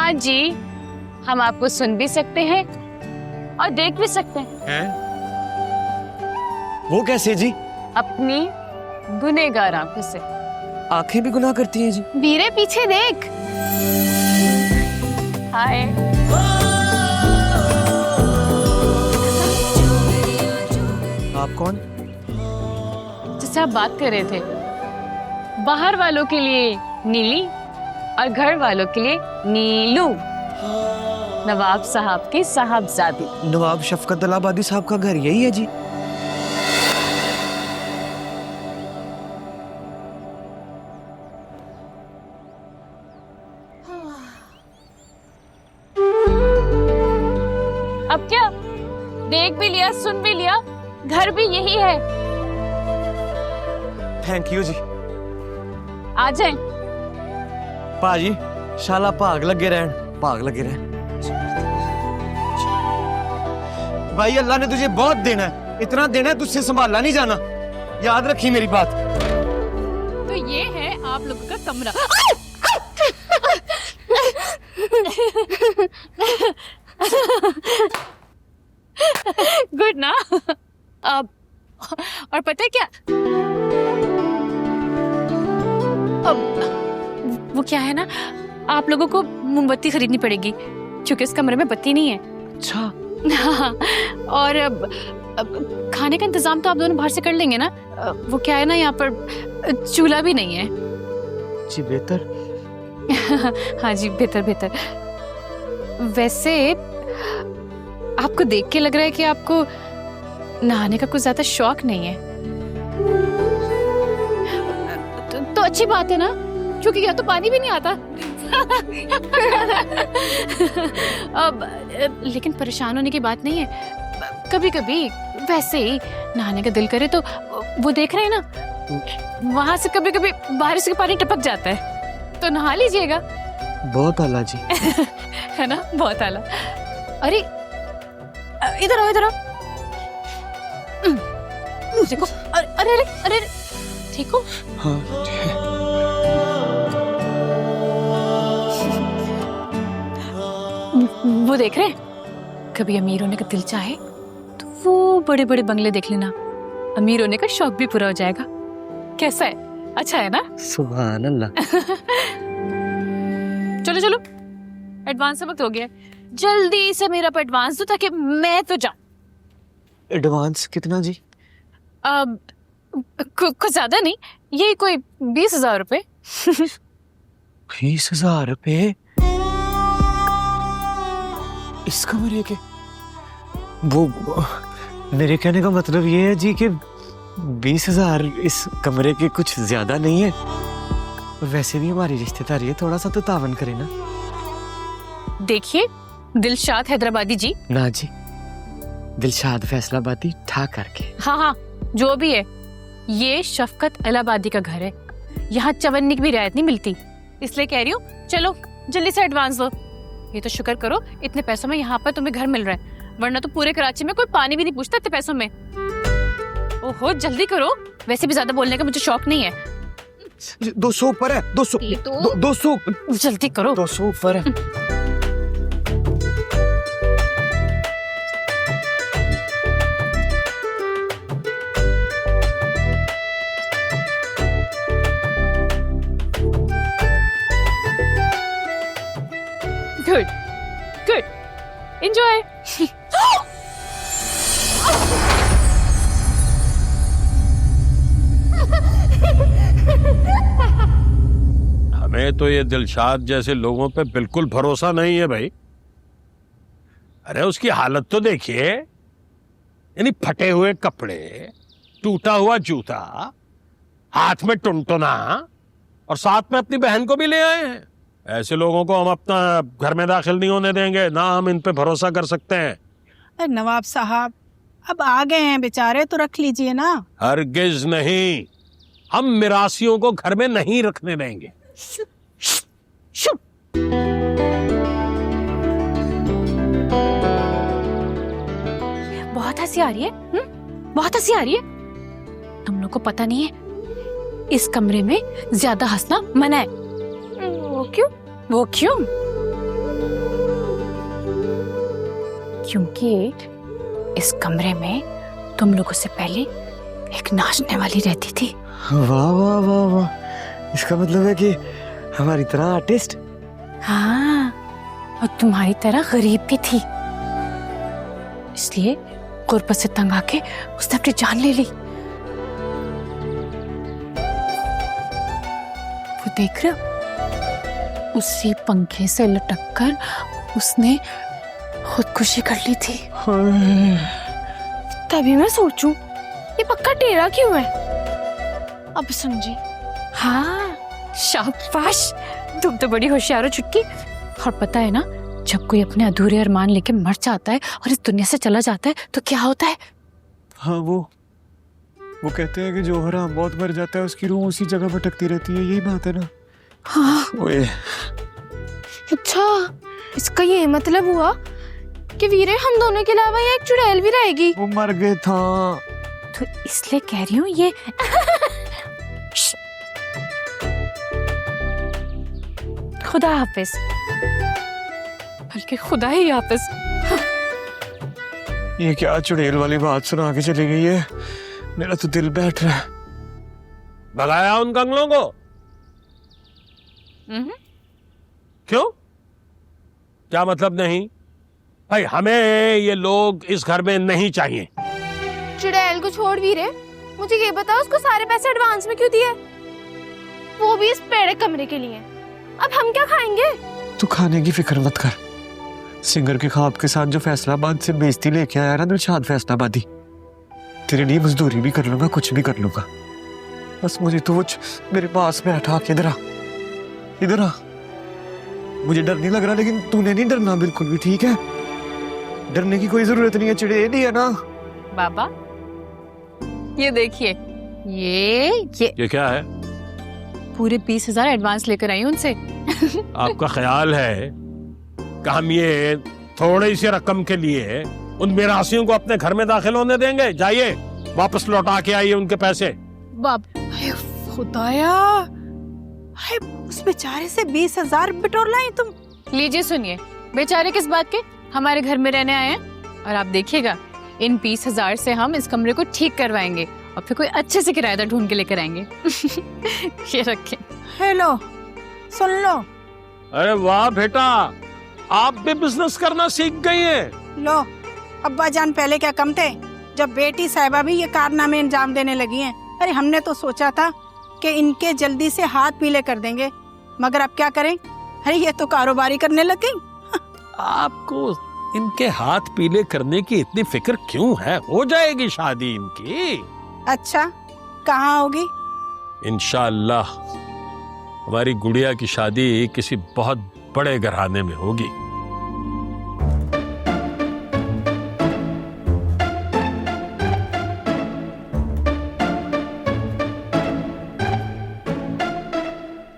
हाँ जी, हम आपको सुन भी सकते हैं और देख भी सकते हैं। वो कैसे जी? अपनी गुनहगार आंखों से। आंखें भी गुनाह करती हैं जी? वीरे पीछे देख। हाय। आप कौन? जिससे आप बात कर रहे थे, बाहर वालों के लिए नीली और घर वालों के लिए नीलू। नवाब साहब की साहबजादी। नवाब शफकत इलाहाबादी साहब का घर यही है जी? अब क्या, देख भी लिया, सुन भी लिया, घर भी यही है। थैंक यू जी। आ जाए। भाजी शाला भाग लगे रहन, भाग लगे रहन। भाई अल्लाह ने तुझे बहुत देना है, इतना देना है तुझसे संभाला नहीं जाना, याद रखी मेरी बात। तो ये है आप लोगों का कमरा। गुड ना। अब और पता है क्या, अब वो क्या है ना, आप लोगों को मोमबत्ती खरीदनी पड़ेगी क्योंकि इस कमरे में बत्ती नहीं है। अच्छा। हाँ, और अब खाने का इंतजाम तो आप दोनों बाहर से कर लेंगे ना। वो क्या है ना, यहाँ पर चूल्हा भी नहीं है। जी बेहतर। हाँ जी, बेहतर बेहतर। वैसे आपको देख के लग रहा है कि आपको नहाने का कुछ ज्यादा शौक नहीं है। तो अच्छी बात है ना, क्योंकि यहाँ तो पानी भी नहीं आता। अब लेकिन परेशान होने की बात नहीं है। कभी कभी वैसे ही नहाने का दिल करे तो वो देख रहे हैं ना, वहां से कभी कभी बारिश का पानी टपक जाता है, तो नहा लीजिएगा। बहुत आला जी। है ना, बहुत आला। अरे इधर आओ, इधर आओ। देखो, अरे अरे अरे अरे, ठीक हो? हाँ। वो देख रहे हैं, कभी अमीर होने का दिल चाहे तो वो बड़े बड़े बंगले देख लेना, अमीर होने का शौक भी पूरा हो जाएगा। कैसा है, अच्छा है ना? सुभान अल्लाह। चलो चलो, एडवांस वक्त हो गया, जल्दी से मेरा पर एडवांस दो ताकि मैं तो जाऊं। एडवांस कितना जी? अब कुछ ज्यादा नहीं, यही कोई 20,000 रुपए। 20,000 रुपए इस कमरे के? वो मेरे कहने का मतलब ये है जी कि 20,000 इस कमरे के कुछ ज्यादा नहीं है। वैसे भी हमारी रिश्तेदारी है, थोड़ा सा तो तावन करे ना। देखिए दिलशाद हैदराबादी जी। ना जी, दिलशाद फैसलाबादी ठा करके। हाँ हाँ, जो भी है, ये शफकत इलाहाबादी का घर है, यहाँ चवन्नी की भी रियायत नहीं मिलती, इसलिए कह रही हूँ चलो जल्दी से एडवांस दो। ये तो शुक्र करो इतने पैसों में यहाँ पर तुम्हें घर मिल रहा है, वरना तो पूरे कराची में कोई पानी भी नहीं पूछता इतने पैसों में। ओहो जल्दी करो, वैसे भी ज्यादा बोलने का मुझे शौक नहीं है। 200 ऊपर है, 200 200 जल्दी करो। 200 ऊपर है। Good good, enjoy. हमें तो ये दिलशाद जैसे लोगों पे बिल्कुल भरोसा नहीं है भाई। अरे उसकी हालत तो देखिए, यानी फटे हुए कपड़े, टूटा हुआ जूता, हाथ में टुनटुना, और साथ में अपनी बहन को भी ले आए हैं। ऐसे लोगों को हम अपना घर में दाखिल नहीं होने देंगे, ना हम इन पे भरोसा कर सकते हैं। नवाब साहब अब आ गए हैं बेचारे, तो रख लीजिए ना। हरगिज नहीं, हम मिरासियों को घर में नहीं रखने देंगे। बहुत हंसी आ रही है, बहुत हंसी आ रही है। तुम लोग को पता नहीं है इस कमरे में ज्यादा हंसना मना है। वो क्यों? वो क्यों? क्योंकि इस कमरे में तुम लोगों से पहले एक नाचने वाली रहती थी। वाह वाह वाह वाह, इसका मतलब है कि हमारी तरह आर्टिस्ट। हाँ, और तुम्हारी तरह गरीब भी थी, इसलिए गुर्बत से तंग आके उसने अपनी जान ले ली। वो देख रहे हो, उसी पंखे से लटक कर उसने खुदकुशी कर ली थी। तभी मैं सोचूं ये पक्का टेढ़ा क्यों है। अब समझी। हाँ, शाबाश, तुम तो बड़ी होशियार हो चुटकी। और पता है ना, जब कोई अपने अधूरे अरमान लेके मर जाता है और इस दुनिया से चला जाता है तो क्या होता है? हाँ, वो कहते हैं कि जो हराम मौत मर जाता है उसकी रूह उसी जगह भटकती रहती है, यही बात है ना। हाँ। ओए, अच्छा, इसका ये मतलब हुआ कि वीरे हम दोनों के अलावा ये एक चुड़ैल भी रहेगी। वो मर गए था। तो इसलिए कह रही हूँ ये खुदा हाफिज, बल्कि खुदा ही हाफिज। ये क्या चुड़ैल वाली बात सुना के चली गई है, मेरा तो दिल बैठ रहा है। भगाया उन कंगलों को? क्यों? क्या मतलब नहीं? भाई हमें ये लोग इस घर में नहीं चाहिए। चुड़ैल को छोड़ वीरे, मुझे ये बताओ उसको सारे पैसे एडवांस में क्यों दिए? वो भी इस पेड़े कमरे के लिए। अब हम क्या खाएंगे? तू खाने की फिक्र मत कर। सिंगर के ख्वाब के साथ जो फैसलाबाद से बेइज्जती लेके आया ना दिलशाद फैसलाबादी, तेरे लिए मजदूरी भी कर लूंगा, कुछ भी कर लूंगा। बस मुझे तो वो मेरे पास बैठा के इधर आ, इधर आ। मुझे डर नहीं लग रहा, लेकिन तूने नहीं डरना बिल्कुल भी, ठीक है? डरने की कोई जरूरत नहीं है, चुड़ैल ही है ना। बाबा, ये देखिए, ये क्या है? पूरे 20,000 एडवांस लेकर आई हूं उनसे। आपका ख्याल है कि हम ये थोड़ी सी रकम के लिए उन मिरासियों को अपने घर में दाखिल होने देंगे? जाइए, वापस लौटा के आइए उनके पैसे। हाय खुदाया, हाय उस बेचारे से 20,000 बिटोर लाई तुम। लीजिए सुनिए, बेचारे किस बात के, हमारे घर में रहने आए हैं और आप देखिएगा इन 20,000 से हम इस कमरे को ठीक करवाएंगे और फिर कोई अच्छे से किराएदार ढूंढ के लेकर आएंगे। ये रखें। हेलो, सुन लो। अरे वाह बेटा, आप भी बिजनेस करना सीख गई हैं। लो, अब्बा जान पहले क्या कम थे जब बेटी साहिबा भी ये कारनामे अंजाम देने लगी हैं। अरे हमने तो सोचा था कि इनके जल्दी से हाथ पीले कर देंगे, मगर अब क्या करें, अरे ये तो कारोबारी करने लग गई। आपको इनके हाथ पीले करने की इतनी फिक्र क्यों है? हो जाएगी शादी इनकी। अच्छा, कहाँ होगी? इंशाअल्लाह हमारी गुड़िया की शादी किसी बहुत बड़े घराने में होगी।